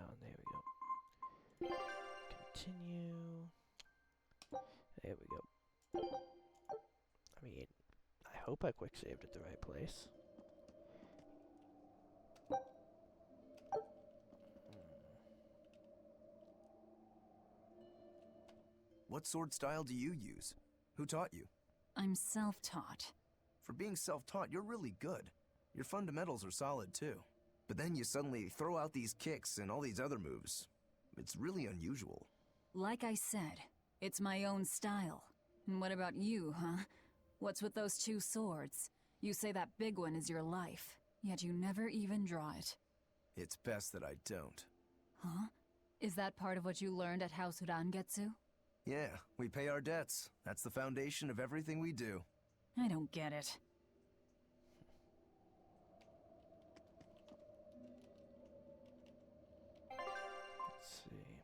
down. There we go. Continue. There we go. I mean, I hope I quick saved at the right place. What sword style do you use? Who taught you? I'm self-taught. For being self-taught, you're really good. Your fundamentals are solid too. But then you suddenly throw out these kicks and all these other moves. It's really unusual. Like I said, it's my own style. And what about you, huh? What's with those two swords? You say that big one is your life, yet you never even draw it. It's best that I don't. Huh? Is that part of what you learned at House Urangetsu? Yeah, we pay our debts. That's the foundation of everything we do. I don't get it. Let's see.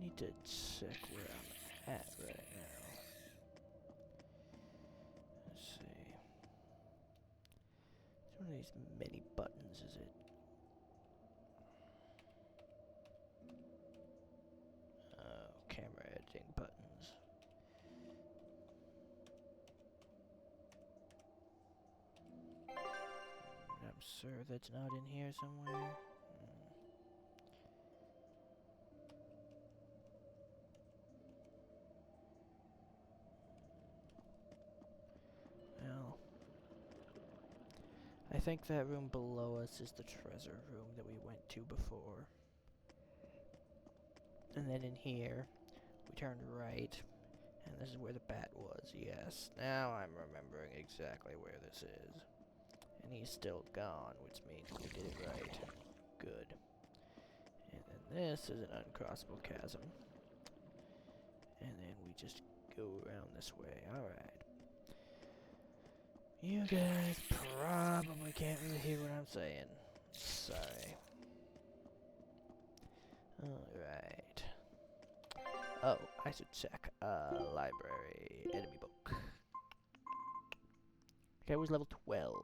Need to check where I'm at right now. Let's see. It's one of these many buttons, is it? Oh, camera editing buttons. I'm sure that's not in here somewhere. Well, I think that room below us is the treasure room that we went to before. And then in here, we turned right, and this is where the bat was, yes. Now I'm remembering exactly where this is. And he's still gone, which means we did it right. Good. And then this is an uncrossable chasm. And then we just go around this way. Alright. You guys probably can't really hear what I'm saying. Sorry. Alright. Oh, I should check. Library. Enemy book. Okay, I was level 12.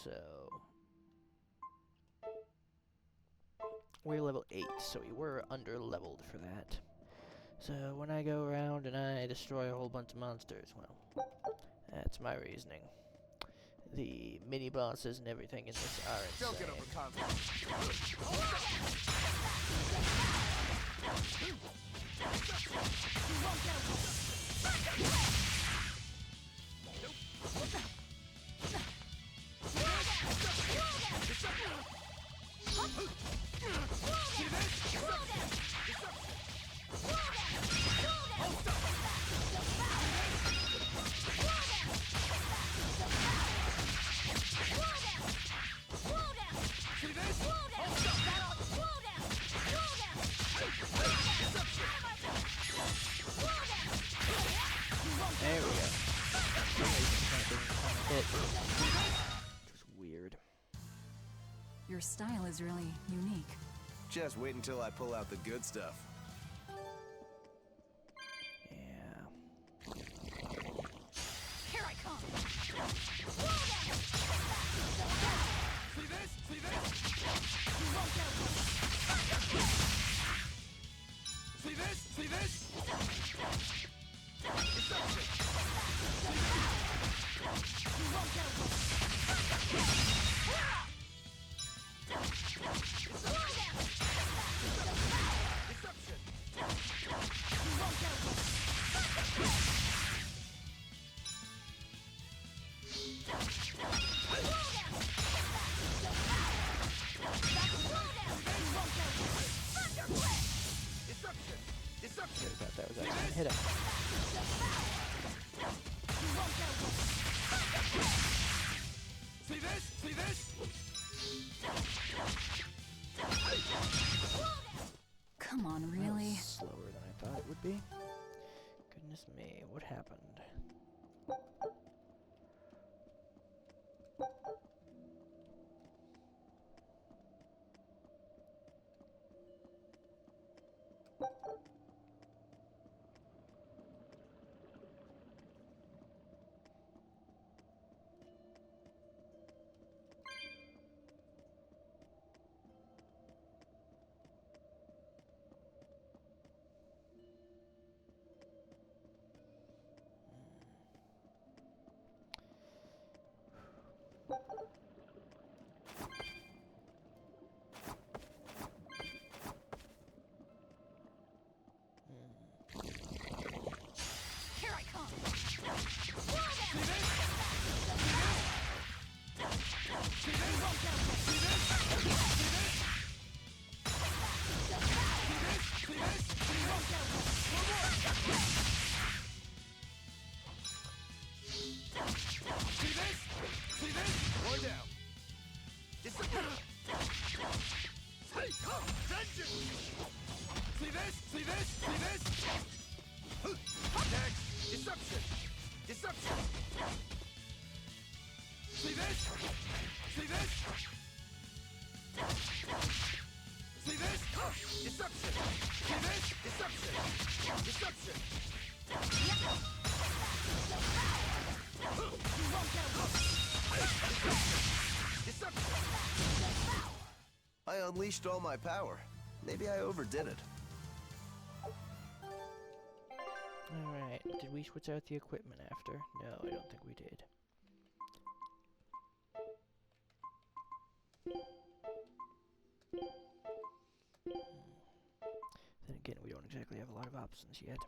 So... we're level 8, so we were under-leveled for that. So when I go around and I destroy a whole bunch of monsters, well, that's my reasoning. The mini-bosses and everything in this are insane. Don't get overconfident. There we go. It was weird. Your style is really unique. Just wait until I pull out the good stuff. Yeah. Here I come! See this? See this? You won't get away! See this? See this? You won't get away! Deception! You won't get away! Deception! Deception! I thought that was actually gonna hit him. See this? See this? Come on, That really? was slower than I thought it would be. Goodness me, what happened? Vengeance! See this? See this? See this? Next! Deception! Deception! See this? See this? See this? Deception! See this? Deception! Deception! Deception! I unleashed all my power. Maybe I overdid it. Alright, did we switch out the equipment after? No, I don't think we did. Then again, we don't exactly have a lot of options yet.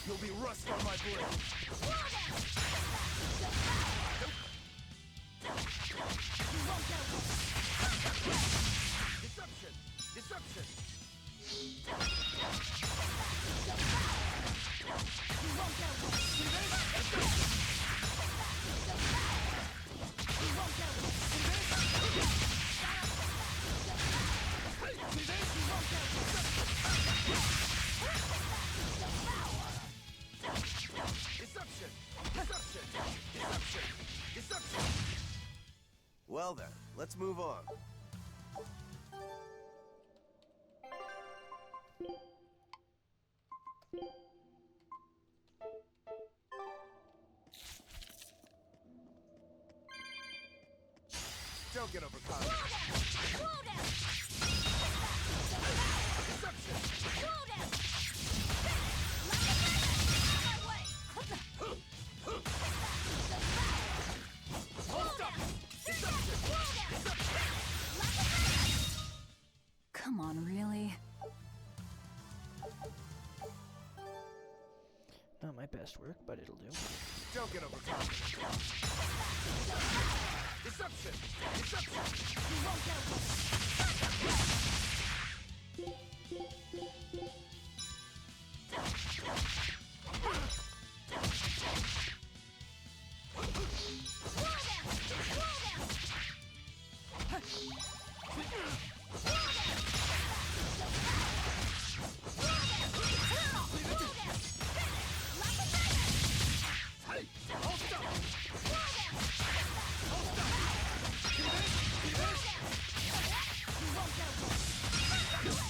You'll be rust on my blade. Deception! Deception! Deception! Deception! Deception! Deception! Well then, let's move on. Don't get overcome. Deception! Come on, really? Not my best work, but it'll do. Don't get overcome. Deception! Deception! You won't get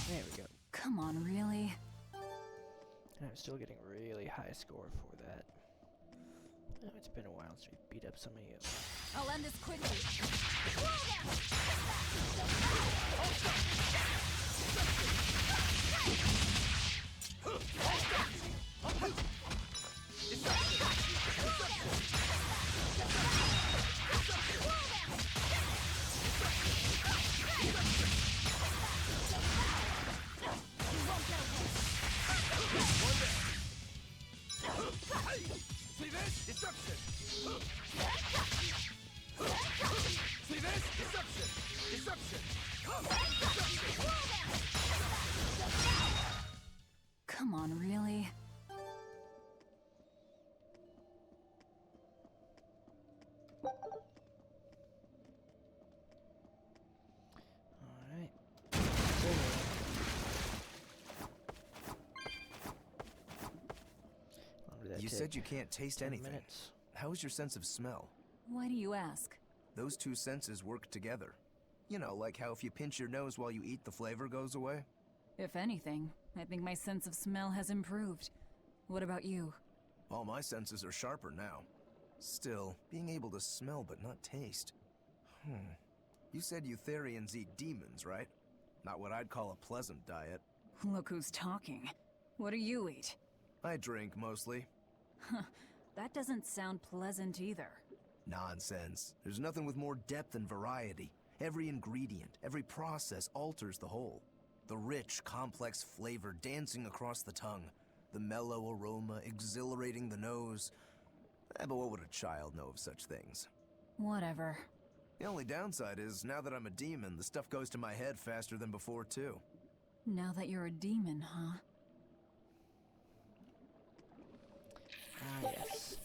There we go. Come on, really? And I'm still getting really high score for that. Oh, it's been a while since we beat up some of you. I'll end this quickly. See this? Deception! See this? Deception! Deception! Come on, really? Alright. You said you can't taste 10 anything. minutes. How is your sense of smell? Why do you ask? Those two senses work together. You know, like how if you pinch your nose while you eat, the flavor goes away? If anything, I think my sense of smell has improved. What about you? All my senses are sharper now. Still, being able to smell but not taste. You said Eutherians eat demons, right? Not what I'd call a pleasant diet. Look who's talking. What do you eat? I drink, mostly. That doesn't sound pleasant either. Nonsense. There's nothing with more depth and variety. Every ingredient, every process alters the whole. The rich, complex flavor dancing across the tongue. The mellow aroma exhilarating the nose. But what would a child know of such things? Whatever. The only downside is, now that I'm a demon, the stuff goes to my head faster than before, too. Now that you're a demon, huh? Ah, yes.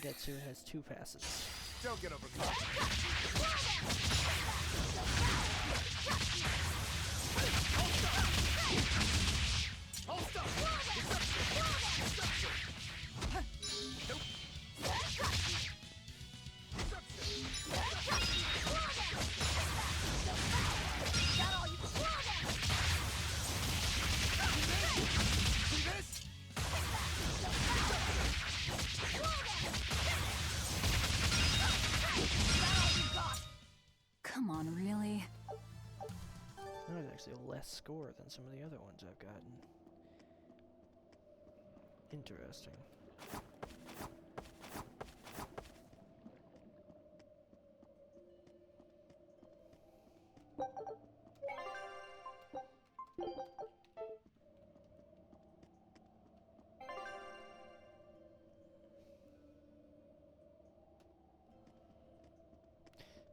Getsu has 2 passes. Don't get overcome. Come on, really? That was actually a less score than some of the other ones I've gotten. Interesting.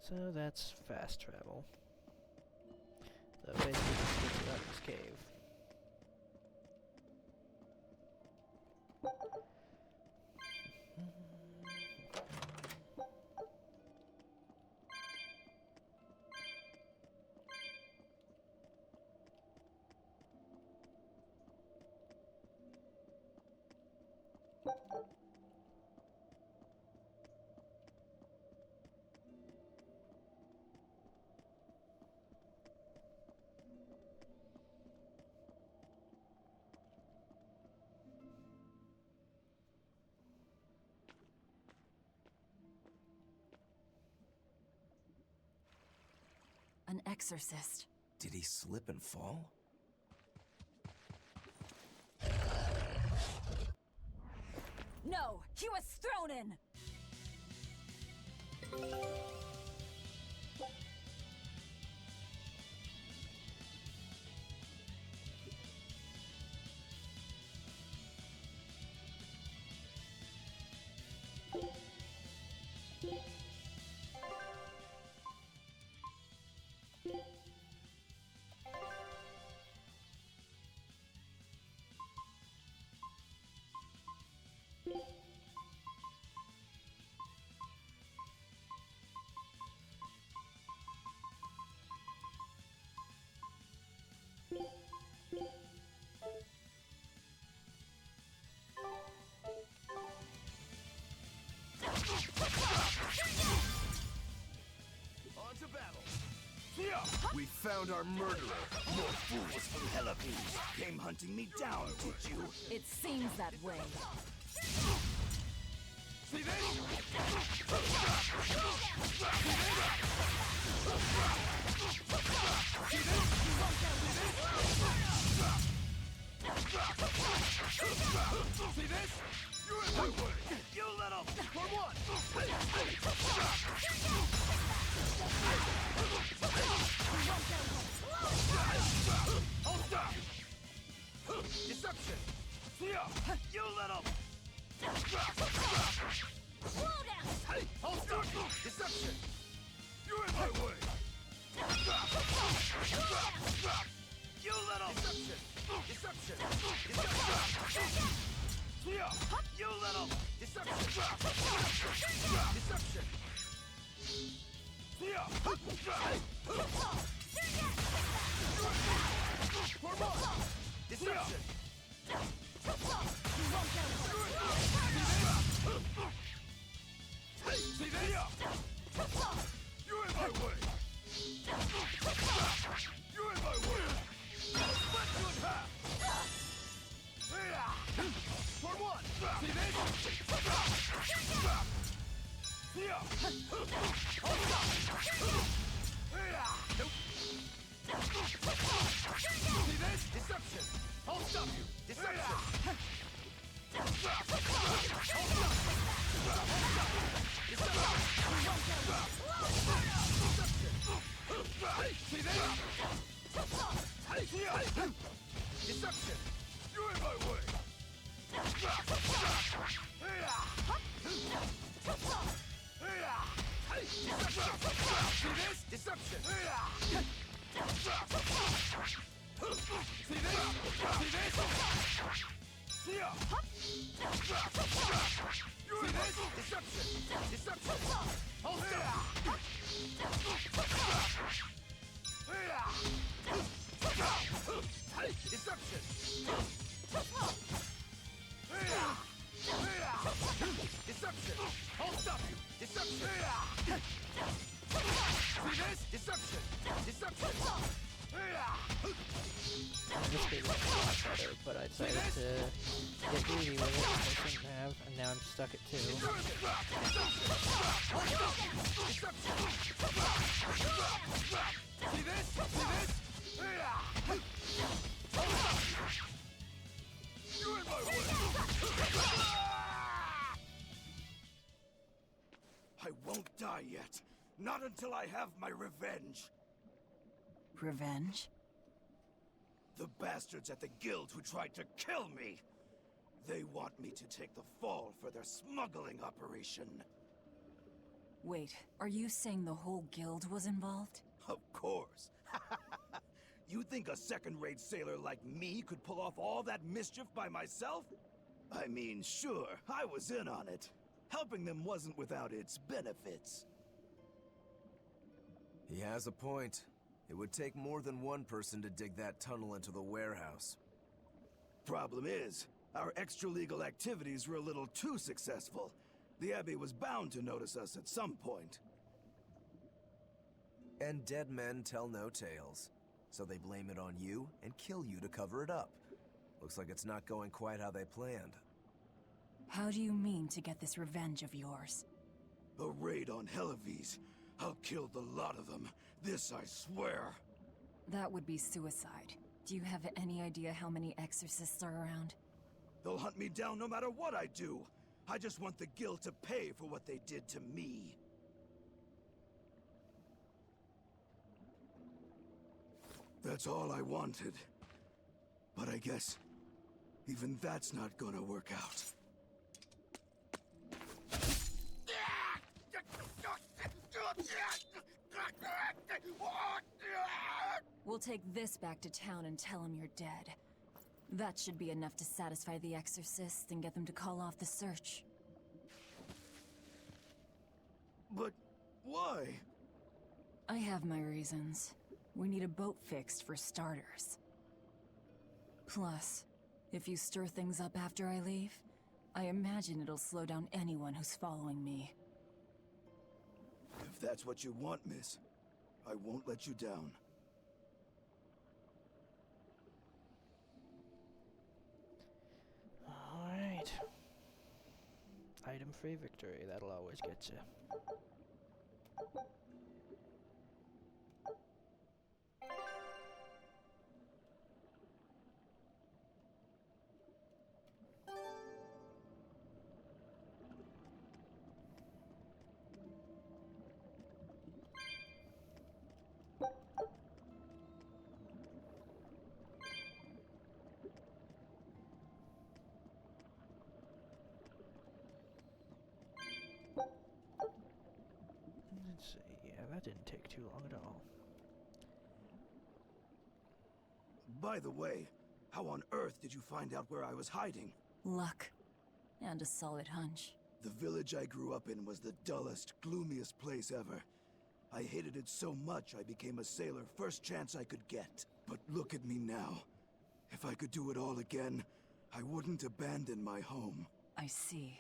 So that's fast travel. So basically just gets you out of this cave. An exorcist. Did he slip and fall? No! He was thrown in! On to battle! We found our murderer. Your fools from Helapes came hunting me down, did you? It seems that way. See this? See this? You're in my way! You little... For one! Hold stop! Deception! You little... Hey! Hold stop! Deception! You're in my way! You little... Deception! Deception! Deception! You little... Deception! Deception! For more! Deception! See this? You're in my way! You're in my way! Split to attack! For one! See this? See this? Deception! I'll stop you! Deception! See this? Deception! You're in my way! See this? Deception! See this? See this? See this? Deception! Deception! Hold still! Deception! Deception! I'll stop you! Deception! See this? Deception! Deception! This game was a lot better, but I decided to get greedy with it, which I shouldn't have, and now I'm stuck at 2. See this? See this? You're in my way! I won't die yet. Not until I have my revenge. Revenge? The bastards at the guild who tried to kill me. They want me to take the fall for their smuggling operation. Wait, are you saying the whole guild was involved? Of course. You think a second-rate sailor like me could pull off all that mischief by myself? I mean, sure, I was in on it. Helping them wasn't without its benefits. He has a point. It would take more than one person to dig that tunnel into the warehouse. Problem is, our extra-legal activities were a little too successful. The Abbey was bound to notice us at some point. And dead men tell no tales. So they blame it on you and kill you to cover it up. Looks like it's not going quite how they planned. How do you mean to get this revenge of yours? A raid on Helives. I'll kill the lot of them. This I swear. That would be suicide. Do you have any idea how many exorcists are around? They'll hunt me down no matter what I do. I just want the guild to pay for what they did to me. That's all I wanted. But I guess even that's not gonna work out. We'll take this back to town and tell him you're dead. That should be enough to satisfy the exorcists and get them to call off the search. But why? I have my reasons. We need a boat fixed for starters. Plus, if you stir things up after I leave, I imagine it'll slow down anyone who's following me. If that's what you want, miss, I won't let you down. Alright. Item-free victory, that'll always get you. Let's see, yeah, that didn't take too long at all. By the way, how on earth did you find out where I was hiding? Luck. And a solid hunch. The village I grew up in was the dullest, gloomiest place ever. I hated it so much I became a sailor first chance I could get. But look at me now. If I could do it all again, I wouldn't abandon my home. I see.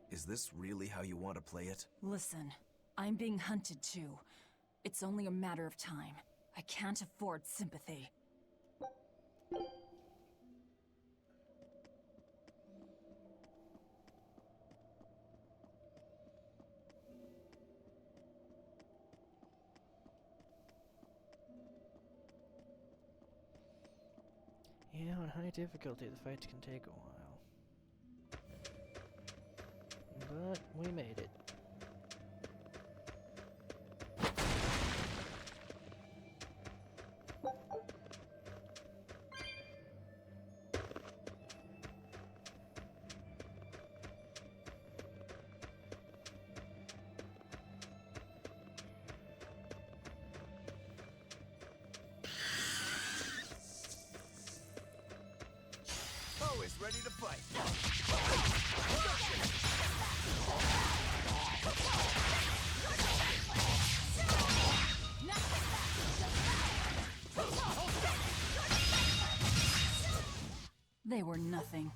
Is this really how you want to play it? Listen, I'm being hunted too. It's only a matter of time. I can't afford sympathy. Yeah, on high difficulty, the fights can take a while. But we made it. Who's ready to fight? They were nothing.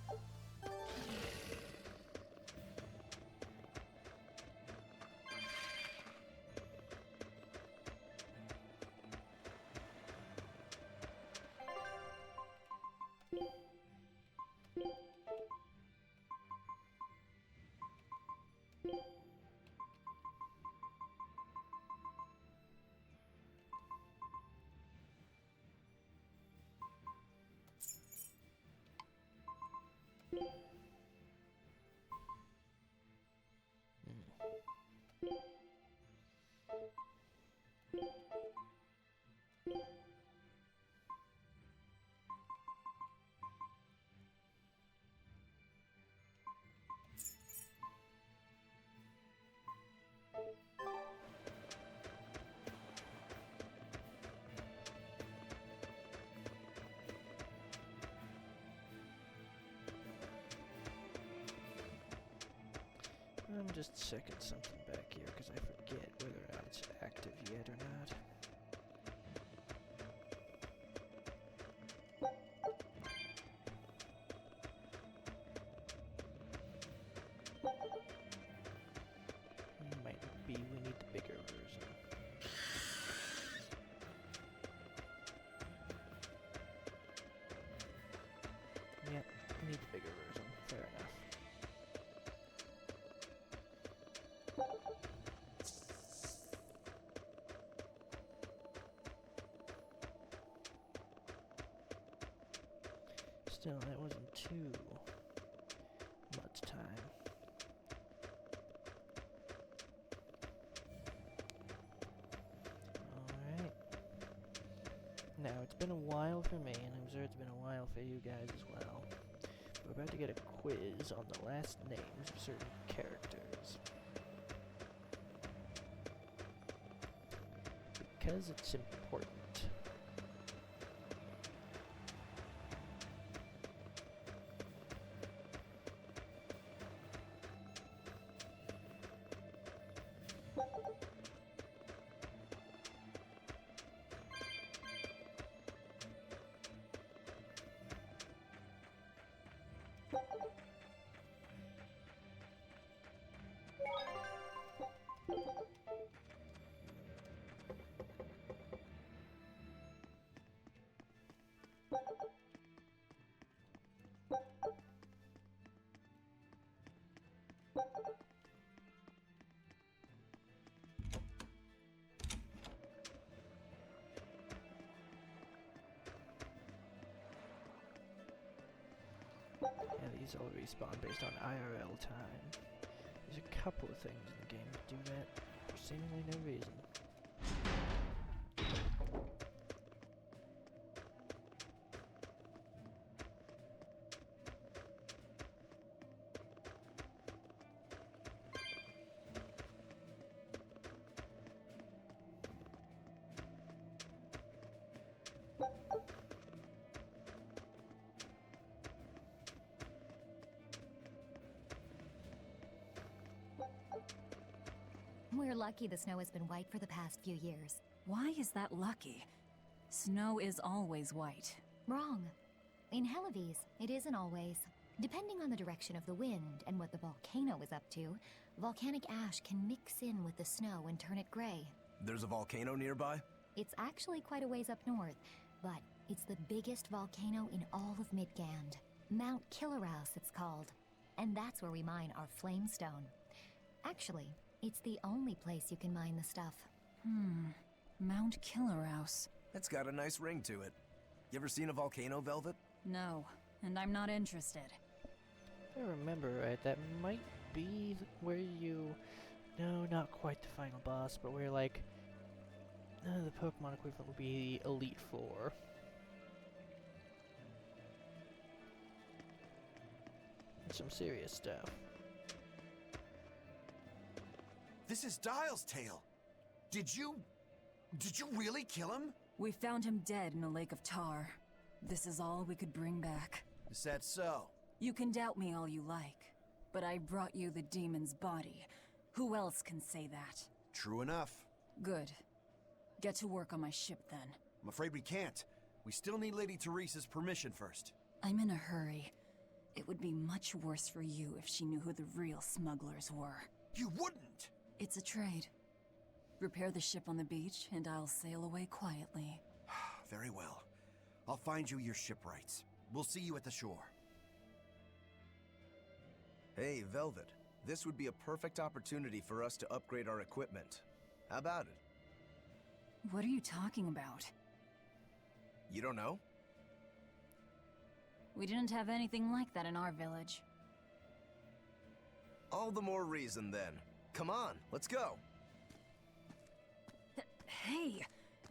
I'm just checking something back here because I forget whether or not it's active yet or not. Might be we need the bigger version. Yep, we need the bigger version. Fair enough. Still, that wasn't too much time. Alright. Now, it's been a while for me, and I'm sure it's been a while for you guys as well. We're about to get a quiz on the last names of certain characters. Because it's important. Yeah, these all respawn based on IRL time. There's a couple of things in the game that do that for seemingly no reason. We're lucky the snow has been white for the past few years. Why is that lucky? Snow is always white. Wrong. In Helives, it isn't always. Depending on the direction of the wind and what the volcano is up to, volcanic ash can mix in with the snow and turn it gray. There's a volcano nearby? It's actually quite a ways up north, but it's the biggest volcano in all of Midgand. Mount Killeraus, it's called. And that's where we mine our flamestone. Actually, it's the only place you can mine the stuff. Mount Killeraus. It's got a nice ring to it. You ever seen a volcano, Velvet? No, and I'm not interested. If I remember right, that might be where you... No, not quite the final boss, but where, like... the Pokemon equivalent would be the Elite Four. Some serious stuff. This is Dyle's tale. Did you really kill him? We found him dead in a lake of tar. This is all we could bring back. Is that so? You can doubt me all you like, but I brought you the demon's body. Who else can say that? True enough. Good. Get to work on my ship then. I'm afraid we can't. We still need Lady Teresa's permission first. I'm in a hurry. It would be much worse for you if she knew who the real smugglers were. You wouldn't! It's a trade. Repair the ship on the beach, and I'll sail away quietly. Very well. I'll find you your shipwrights. We'll see you at the shore. Hey, Velvet. This would be a perfect opportunity for us to upgrade our equipment. How about it? What are you talking about? You don't know? We didn't have anything like that in our village. All the more reason, then. Come on, let's go. Hey!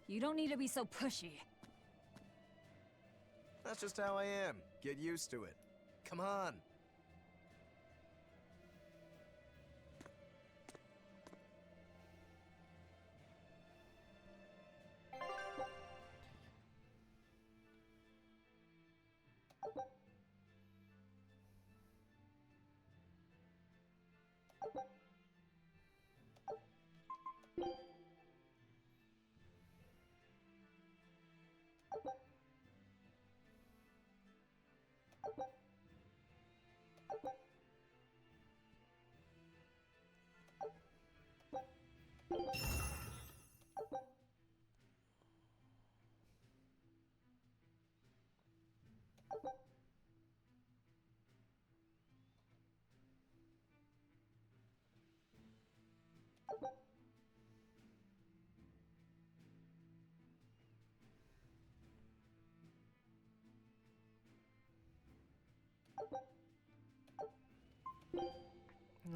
You don't need to be so pushy. That's just how I am. Get used to it. Come on.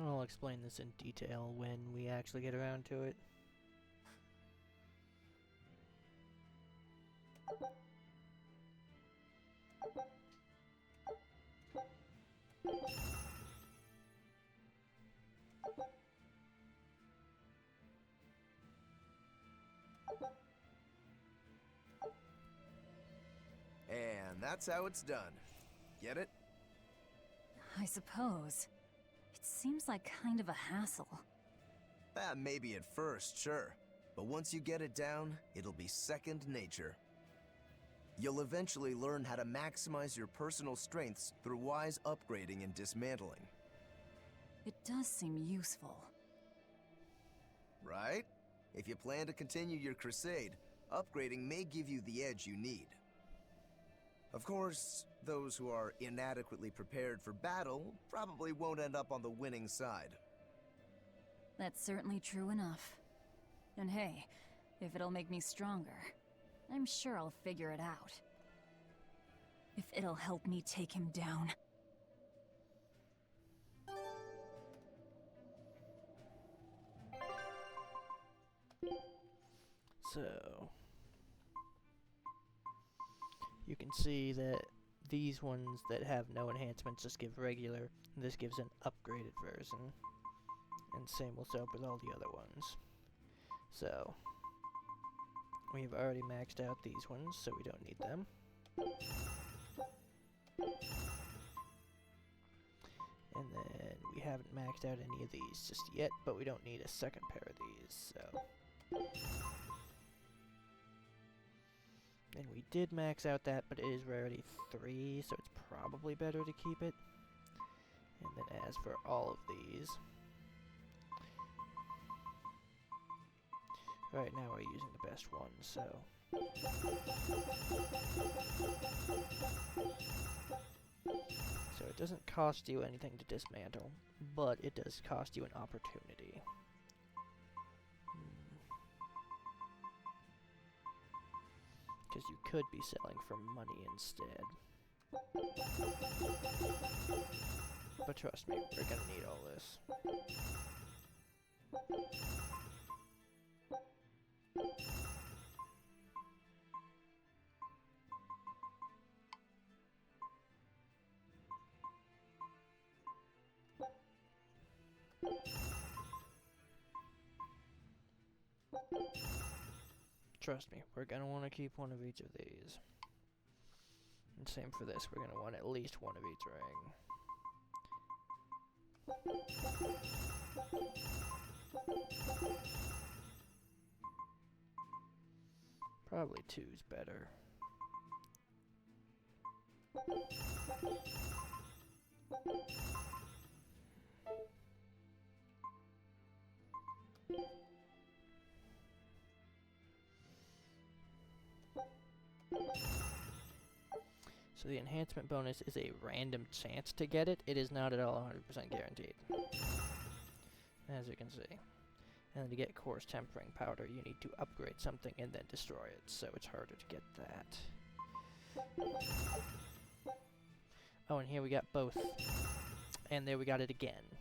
I'll explain this in detail when we actually get around to it. And that's how it's done. Get it? I suppose. It seems like kind of a hassle. Maybe at first, sure. But once you get it down, it'll be second nature. You'll eventually learn how to maximize your personal strengths through wise upgrading and dismantling. It does seem useful. Right? If you plan to continue your crusade, upgrading may give you the edge you need. Of course, those who are inadequately prepared for battle probably won't end up on the winning side. That's certainly true enough. And hey, if it'll make me stronger, I'm sure I'll figure it out. If it'll help me take him down. So you can see that these ones that have no enhancements just give regular, and this gives an upgraded version. And same will up with all the other ones. So we've already maxed out these ones, so we don't need them. And then we haven't maxed out any of these just yet, but we don't need a second pair of these, so. And we did max out that, but it is rarity 3, so it's probably better to keep it. And then as for all of these, right now we're using the best one, so. So it doesn't cost you anything to dismantle, but it does cost you an opportunity. Because you could be selling for money instead. But trust me, we're gonna need all this. Trust me, we're gonna want to keep one of each of these. And same for this. We're going to want at least one of each ring. Probably two's better. So the enhancement bonus is a random chance to get it. It is not at all 100% guaranteed, as you can see. And to get coarse tempering powder, you need to upgrade something and then destroy it, so it's harder to get that. Oh, and here we got both. And there we got it again.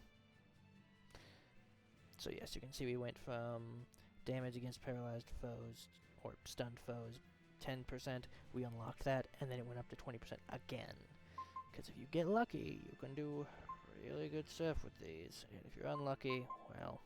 So yes, you can see we went from damage against paralyzed foes, or stunned foes, 10%, we unlocked that, and then it went up to 20% again. Because if you get lucky, you can do really good stuff with these. And if you're unlucky, well...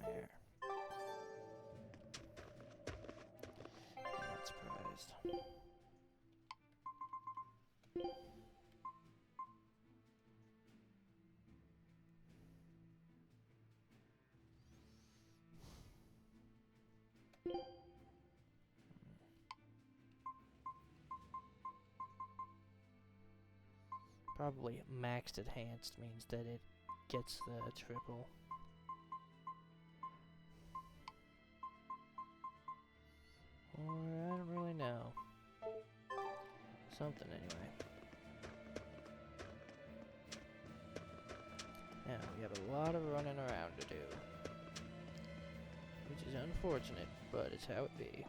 There. I'm not surprised. Probably maxed enhanced means that it gets the triple. Or I don't really know. Something anyway. Now we have a lot of running around to do. Which is unfortunate, but it's how it be.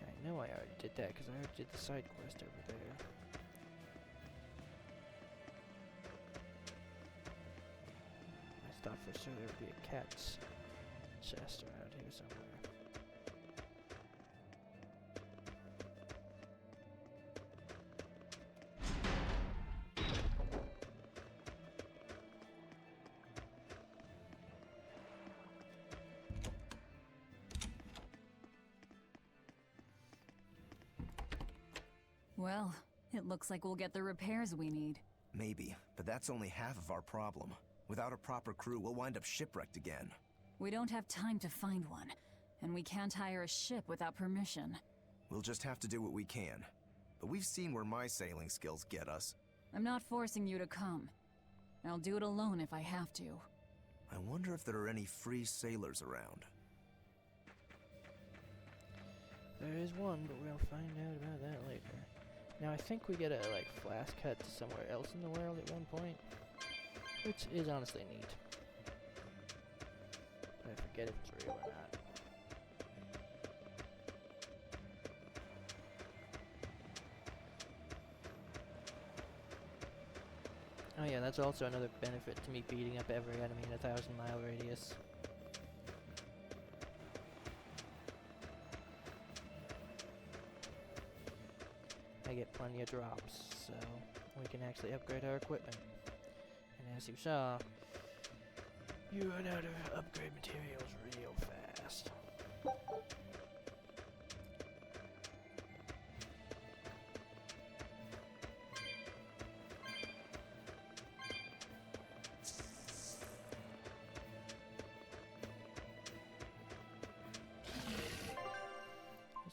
I know I already did that because I already did the side quest over there. I thought for sure there would be a cat's chest around here somewhere. Well, it looks like we'll get the repairs we need. Maybe, but that's only half of our problem. Without a proper crew, we'll wind up shipwrecked again. We don't have time to find one, and we can't hire a ship without permission. We'll just have to do what we can. But we've seen where my sailing skills get us. I'm not forcing you to come. I'll do it alone if I have to. I wonder if there are any free sailors around. There is one, but we'll find out about that later. Now I think we get a flash cut to somewhere else in the world at one point, which is honestly neat. I forget if it's real or not. Oh yeah, that's also another benefit to me beating up every enemy in a 1,000-mile radius. I get plenty of drops, so we can actually upgrade our equipment. And as you saw, you run out of upgrade materials real fast. Let's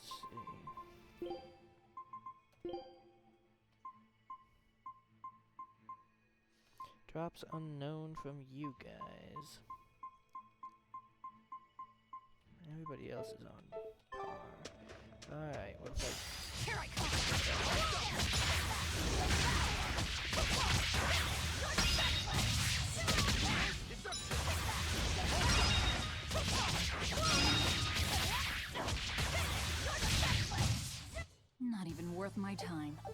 see. Drops unknown from you guys. Everybody else is on par. Alright, well, Here I come! down.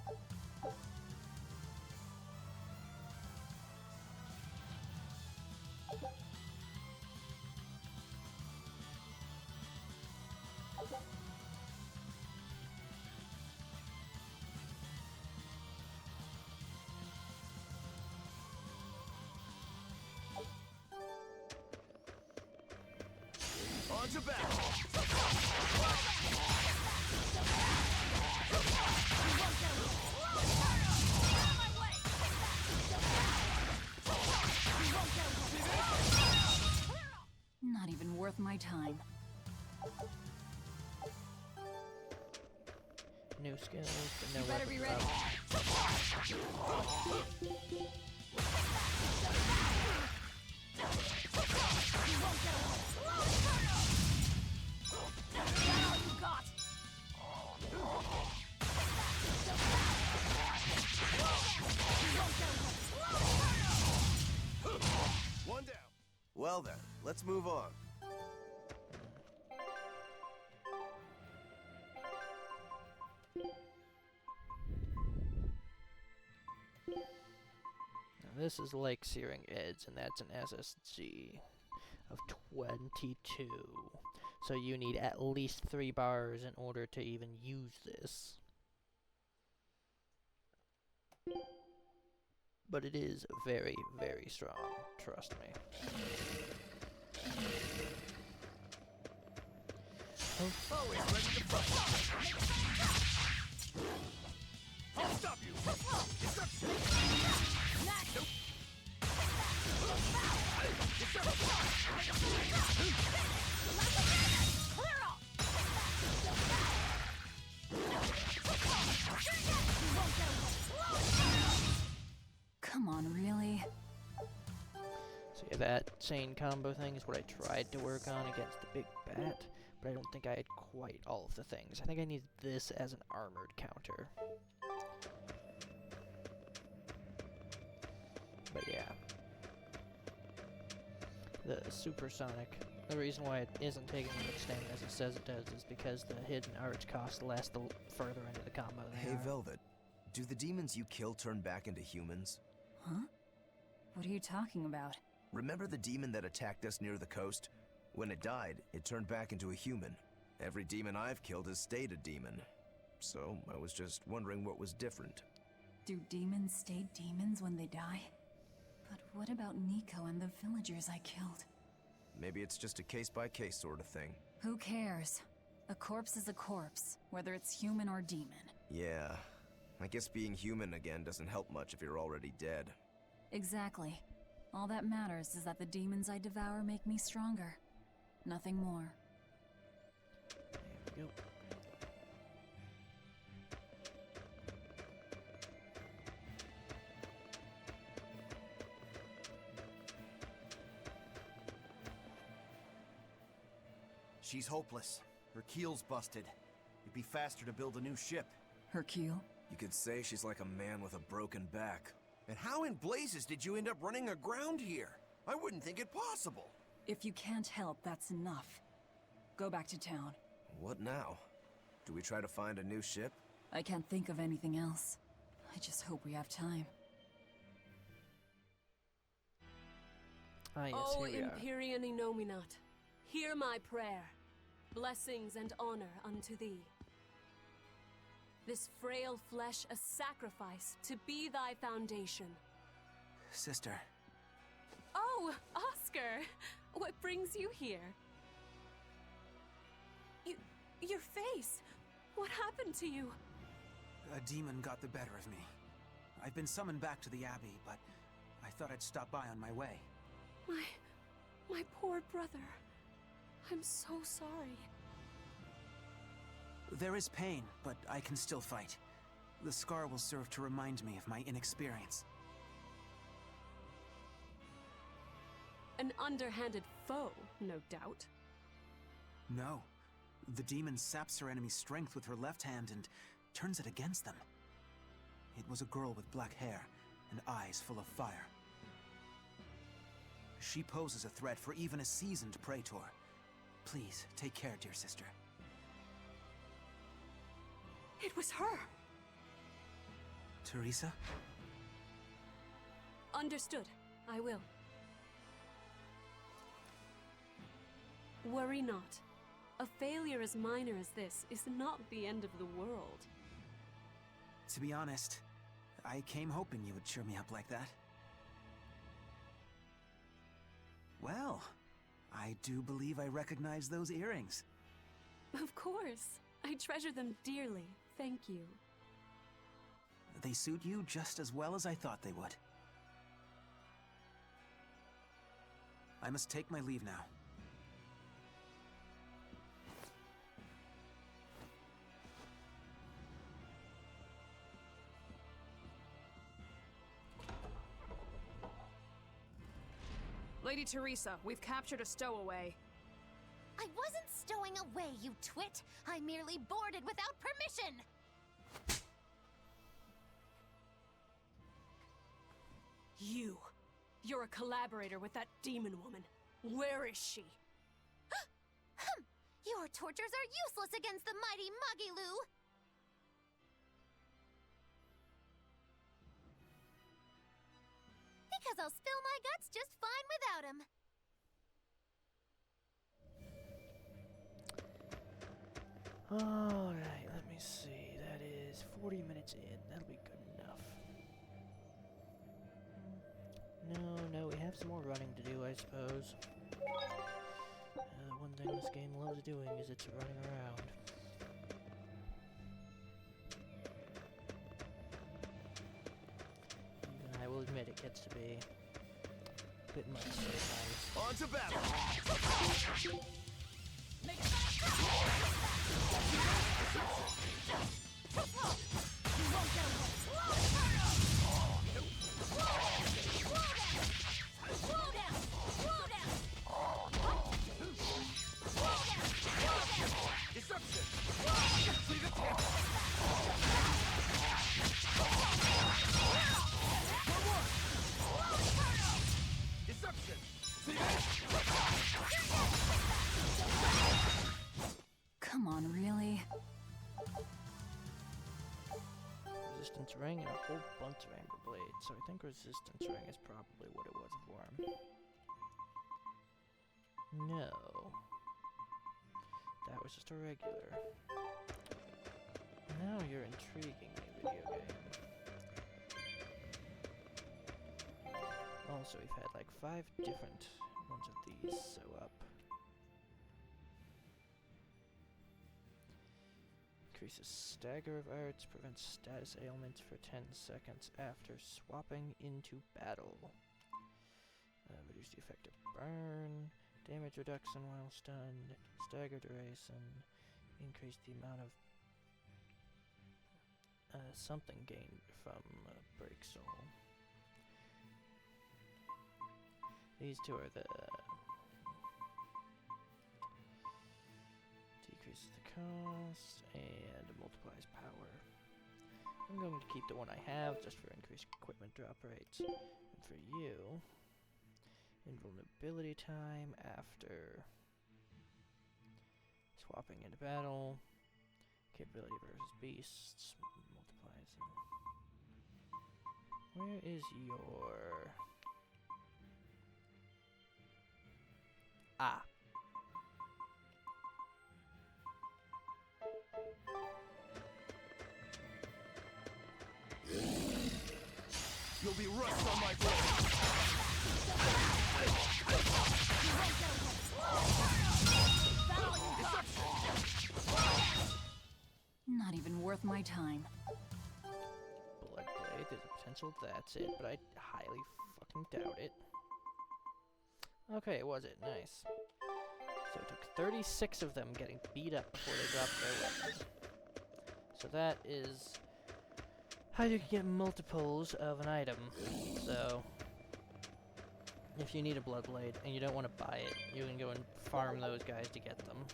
On to battle! Not even worth my time. New skills, but no Better weapon be ready. One down. Well then, let's move on. Now this is Lake Searing Edge, and that's an SSG of 22. So you need at least 3 bars in order to even use this. But it is very, very strong, trust me. Always ready to fight. I'll stop you. Destruction. Nope. Come on, really? So yeah, that chain combo thing is what I tried to work on against the big bat, but I don't think I had quite all of the things. I think I need this as an armored counter. But yeah. The supersonic, the reason why it isn't taking as much stamina as it says it does is because the hidden arts cost less the further into the combo they Hey, are. Velvet. Do the demons you kill turn back into humans? Huh? What are you talking about? Remember the demon that attacked us near the coast? When it died, it turned back into a human. Every demon I've killed has stayed a demon. So, I was just wondering what was different. Do demons stay demons when they die? But what about Nico and the villagers I killed? Maybe it's just a case-by-case sort of thing. Who cares? A corpse is a corpse, whether it's human or demon. Yeah, I guess being human again doesn't help much if you're already dead. Exactly. All that matters is that the demons I devour make me stronger. Nothing more. There we go. She's hopeless. Her keel's busted. It'd be faster to build a new ship. Hercule? You could say she's like a man with a broken back. And how in blazes did you end up running aground here? I wouldn't think it possible. If you can't help, that's enough. Go back to town. What now? Do we try to find a new ship? I can't think of anything else. I just hope we have time. Ah, yes, O here we are. Empyrean Inominat, hear my prayer. Blessings and honor unto thee. This frail flesh a sacrifice to be thy foundation. Sister. Oh, Oscar! What brings you here? Your face! What happened to you? A demon got the better of me. I've been summoned back to the Abbey, but I thought I'd stop by on my way. My poor brother. I'm so sorry. There is pain, but I can still fight. The scar will serve to remind me of my inexperience. An underhanded foe, no doubt. No. The demon saps her enemy's strength with her left hand and turns it against them. It was a girl with black hair and eyes full of fire. She poses a threat for even a seasoned praetor. Please, take care, dear sister. It was her! Teresa? Understood. I will. Worry not. A failure as minor as this is not the end of the world. To be honest, I came hoping you would cheer me up like that. Well, I do believe I recognize those earrings. Of course. I treasure them dearly. Thank you. They suit you just as well as I thought they would. I must take my leave now. Lady Teresa, we've captured a stowaway. I wasn't stowing away, you twit! I merely boarded without permission! You're a collaborator with that demon woman. Where is she? Your tortures are useless against the mighty Magilu! Because I'll spill my guts just fine without him. Alright, let me see. That is 40 minutes in. That'll be good enough. No, we have some more running to do, I suppose. One thing this game loves doing is it's running around. Even I will admit it gets to be a bit much sometimes. On to battle! Deception! Deception! Come on, really? Resistance ring and a whole bunch of amber blades, so I think resistance ring is probably what it was for him. No. That was just a regular. Now you're intriguing me, video game. Also, we've had like 5 different ones of these sew up. Increases stagger of arts, prevents status ailments for 10 seconds after swapping into battle. Reduce the effect of burn, damage reduction while stunned, stagger duration, increase the amount of something gained from break soul. These two are the decreases the cost and multiplies power. I'm going to keep the one I have just for increased equipment drop rates. And for you, invulnerability time after swapping into battle, capability versus beasts, multiplies. Where is your... Ah. You'll be rust on my blade! Not even worth my time. Blood blade, there's a potential that's it, but I highly fucking doubt it. Okay, was it? Nice. So it took 36 of them getting beat up before they dropped their weapons. So that is how you can get multiples of an item. So if you need a blood blade and you don't want to buy it, you can go and farm those guys to get them.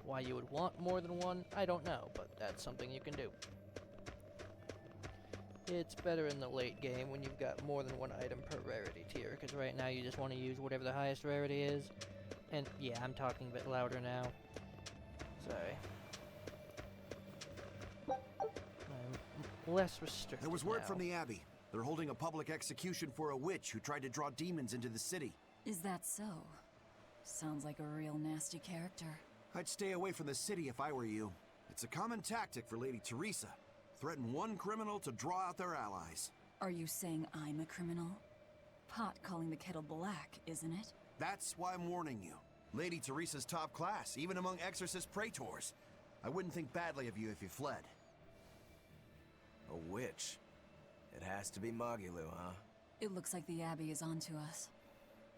Why you would want more than one, I don't know, but that's something you can do. It's better in the late game when you've got more than one item per rarity tier, because right now you just want to use whatever the highest rarity is. And yeah, I'm talking a bit louder now. Sorry. I'm less restricted. There was word now. from the Abbey. They're holding a public execution for a witch who tried to draw demons into the city. Is that so? Sounds like a real nasty character. I'd stay away from the city if I were you. It's a common tactic for Lady Teresa. Threaten one criminal to draw out their allies. Are you saying I'm a criminal? Pot calling the kettle black, isn't it? That's why I'm warning you. Lady Teresa's top class, even among exorcist praetors. I wouldn't think badly of you if you fled. A witch. It has to be Magilu, huh? It looks like the Abbey is onto us.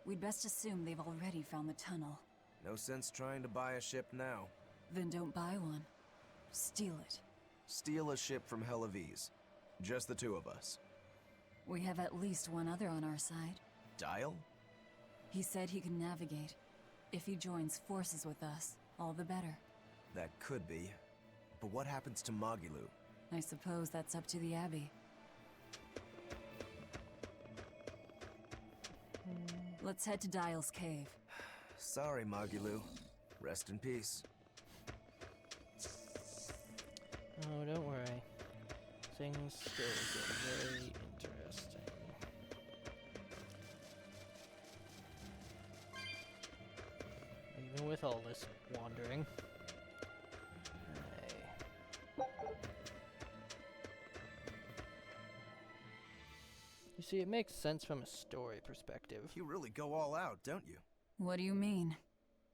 We'd best assume they've already found the tunnel. No sense trying to buy a ship now. Then don't buy one. Steal it. Steal a ship from Helavis. Just the two of us. We have at least one other on our side. Dyle? He said he can navigate. If he joins forces with us, all the better. That could be. But what happens to Magilu? I suppose that's up to the Abbey. Let's head to Dyle's cave. Sorry, Magilu. Rest in peace. Oh, don't worry. Things still get very interesting. Even with all this wandering. Hey. You see, it makes sense from a story perspective. You really go all out, don't you? What do you mean?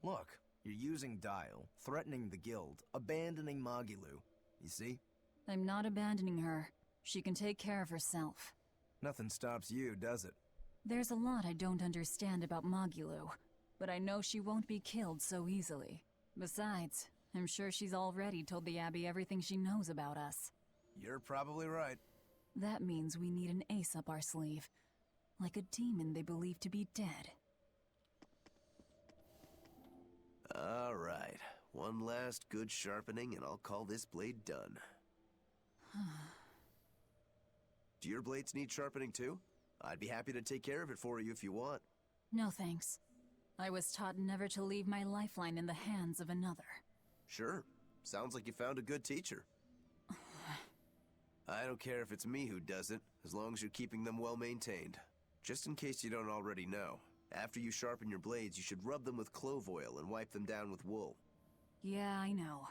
Look, you're using Dyle, threatening the guild, abandoning Magilu. You see? I'm not abandoning her. She can take care of herself. Nothing stops you, does it? There's a lot I don't understand about Magilu, but I know she won't be killed so easily. Besides, I'm sure she's already told the Abbey everything she knows about us. You're probably right. That means we need an ace up our sleeve. Like a demon they believe to be dead. All right. One last good sharpening and I'll call this blade done. Do your blades need sharpening too? I'd be happy to take care of it for you if you want. No thanks. I was taught never to leave my lifeline in the hands of another. Sure. Sounds like you found a good teacher. I don't care if it's me who does it, as long as you're keeping them well maintained. Just in case you don't already know, after you sharpen your blades, you should rub them with clove oil and wipe them down with wool. Yeah, I know.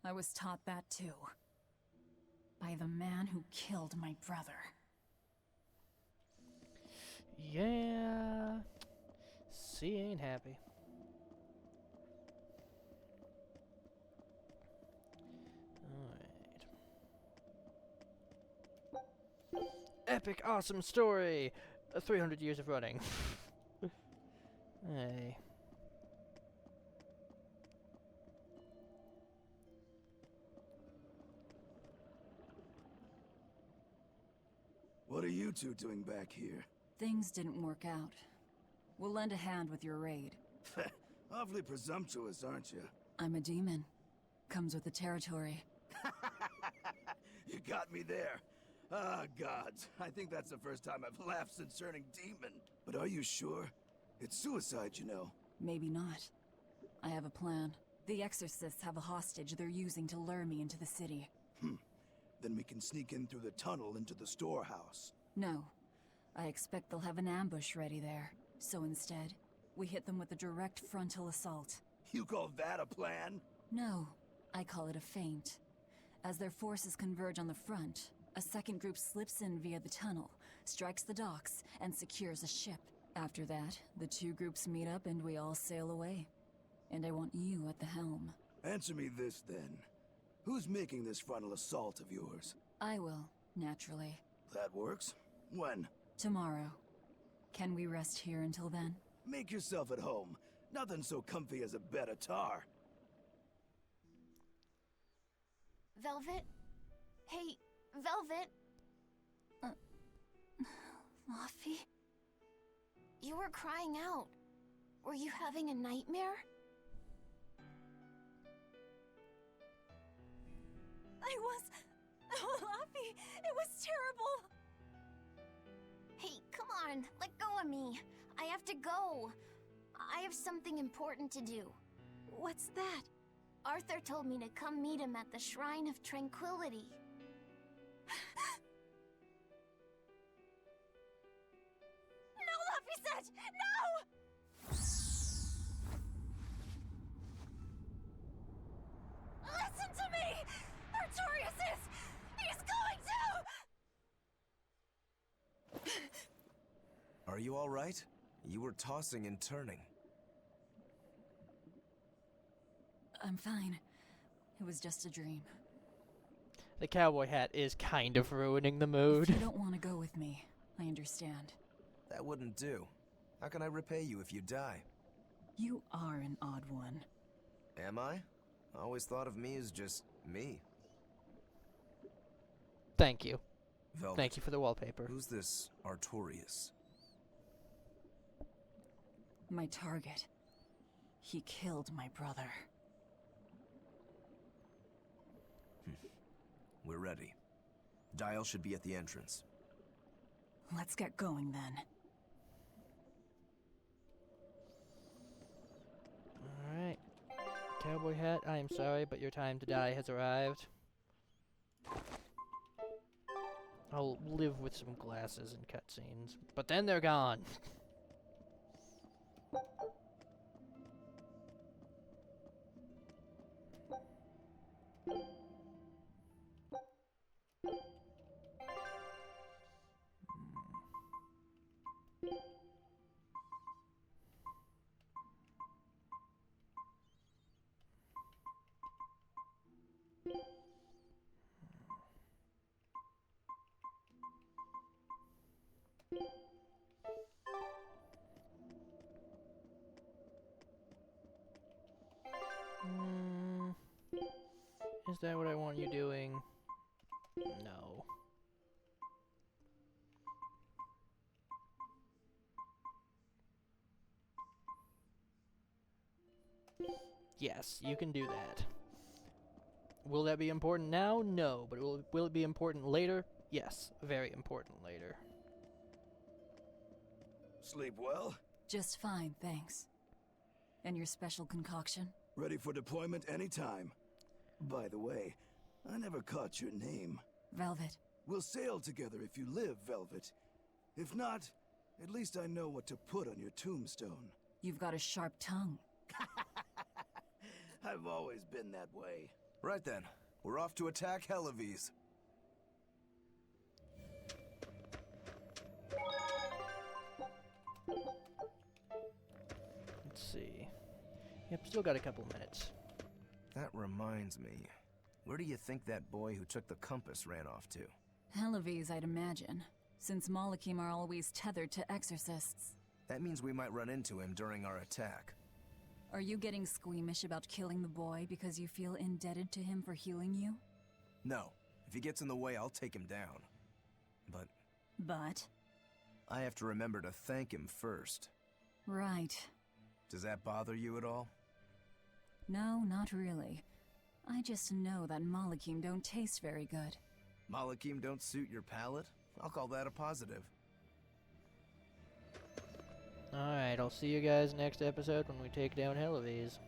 I was taught that too. By the man who killed my brother. Yeah. C ain't happy. Alright. Epic, awesome story! 300 years of running. Hey. What are you two doing back here? Things didn't work out. We'll lend a hand with your raid. Awfully presumptuous, aren't you? I'm a demon. Comes with the territory. You got me there. Ah, gods. I think that's the first time I've laughed since turning demon. But are you sure? It's suicide, you know. Maybe not. I have a plan. The exorcists have a hostage they're using to lure me into the city. Then we can sneak in through the tunnel into the storehouse. No. I expect they'll have an ambush ready there. So instead, we hit them with a direct frontal assault. You call that a plan? No. I call it a feint. As their forces converge on the front, a second group slips in via the tunnel, strikes the docks, and secures a ship. After that, the two groups meet up and we all sail away. And I want you at the helm. Answer me this, then. Who's making this frontal assault of yours? I will, naturally. That works. When? Tomorrow. Can we rest here until then? Make yourself at home. Nothing so comfy as a bed of tar. Velvet? Hey, Velvet? Laffy? You were crying out. Were you having a nightmare? I was... Oh, Laffy! It was terrible! Hey, come on, let go of me. I have to go. I have something important to do. What's that? Arthur told me to come meet him at the Shrine of Tranquility. No, Laphicet! No! Listen to me! Artorias is... He's going to... Are you all right? You were tossing and turning. I'm fine. It was just a dream. The cowboy hat is kind of ruining the If mood. you don't want to go with me, I understand. That wouldn't do. How can I repay you if you die? You are an odd one. Am I? I always thought of me as just me. Thank you. Velvet, Thank you for the wallpaper. who's this Artorias? My target. He killed my brother. We're ready. Dyle should be at the entrance. Let's get going then. Alright. Cowboy hat, I am sorry, but your time to die has arrived. I'll live with some glasses and cutscenes, but then they're gone. Is that what I want you doing? No. Yes, you can do that. Will that be important now? No. But will it be important later? Yes, very important later. Sleep well? Just fine, thanks. And your special concoction? Ready for deployment anytime. By the way, I never caught your name. Velvet. We'll sail together if you live, Velvet. If not, at least I know what to put on your tombstone. You've got a sharp tongue. I've always been that way. Right then, we're off to attack Helives. Let's see. Yep, still got a couple minutes. That reminds me. Where do you think that boy who took the compass ran off to? Helives, I'd imagine, since Malachim are always tethered to exorcists. That means we might run into him during our attack. Are you getting squeamish about killing the boy because you feel indebted to him for healing you? No. If he gets in the way, I'll take him down. But? I have to remember to thank him first. Right. Does that bother you at all? No, not really. I just know that Malachim don't taste very good. Malachim don't suit your palate? I'll call that a positive. Alright, I'll see you guys next episode when we take down Helives.